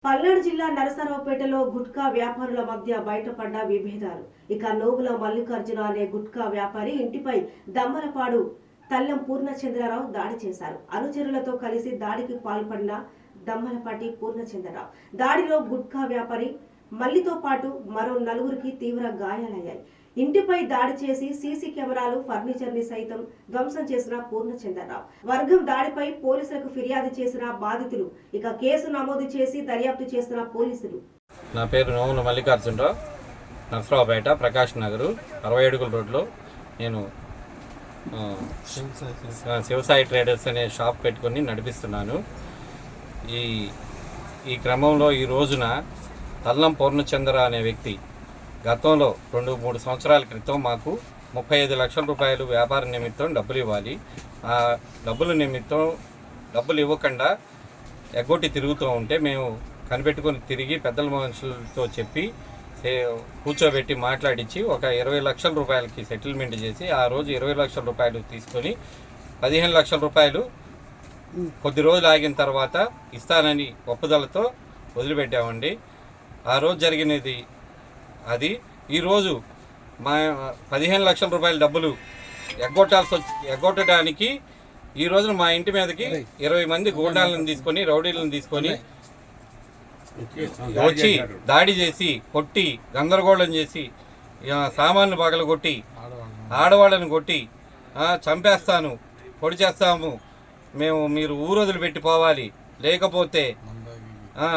పల్నాడు జిల్లా నరసరావుపేటలో గుట్కా వ్యాపారుల మధ్య బయటపడ్డ విభేదాలు. ఇక నోగుల మల్లికార్జున అనే గుట్కా వ్యాపారి ఇంటిపై దమ్మలపాడు తల్లం పూర్ణచంద్రరావు దాడి చేశారు. అనుచరులతో కలిసి దాడికి పాల్పడిన దమ్మలపాటి పూర్ణచంద్రరావు దాడిలో గుట్కా వ్యాపారి మల్లితో పాటు మరో నలుగురికి తీవ్ర గాయాలయ్యాయి. ఇంటిపై దాడి చేసి సీసీ కెమెరాలు, ఫర్నిచర్ ని సైతం ధ్వంసం చేసిన పూర్ణచంద్రరావు వర్గం దాడిపై పోలీసులకు ఫిర్యాదు చేసిన బాధితులు ఇక కేసు నమోదు చేసి దర్యాప్తు చేస్తున్న పోలీసులు. నా పేరు నోముల మల్లికార్జునరావు, నరసరావుపేట, ప్రకాష్ నగర్ 60 అడుగుల రోడ్లో నేను శివసాయి ట్రేడర్స్ అనే షాప్ పెట్టుకొని నడిపిస్తున్నాను. ఈ క్రమంలో ఈ రోజున తల్లం పూర్ణచంద్ర అనే వ్యక్తి గతంలో 2-3 సంవత్సరాల క్రితం మాకు 35 లక్షల రూపాయలు వ్యాపార నిమిత్తం డబ్బులు ఇవ్వాలి. ఆ డబ్బుల నిమిత్తం డబ్బులు ఇవ్వకుండా ఎగ్గొట్టి తిరుగుతూ ఉంటే మేము కనిపెట్టుకొని తిరిగి పెద్దల మనుషులతో చెప్పి కూర్చోబెట్టి మాట్లాడించి ఒక 20 లక్షల రూపాయలకి సెటిల్మెంట్ చేసి ఆ రోజు 20 లక్షల రూపాయలు తీసుకొని 15 లక్షల రూపాయలు కొద్ది రోజులు ఆగిన తర్వాత ఇస్తానని ఒప్పుదలతో వదిలిపెట్టామండి. ఆ రోజు జరిగినది అది. ఈరోజు మా 15 లక్షల రూపాయల డబ్బులు ఎగ్గొట్టడానికి ఈ రోజున మా ఇంటి మీదకి 20 మంది గూండాలను తీసుకొని, రౌడీలను తీసుకొని వచ్చి దాడి చేసి, కొట్టి, గందరగోళం చేసి, సామాన్లు పగలు కొట్టి, ఆడవాళ్ళని కొట్టి చంపేస్తాను, పొడి చేస్తాము, మీరు ఊరు వదిలిపెట్టి పోవాలి, లేకపోతే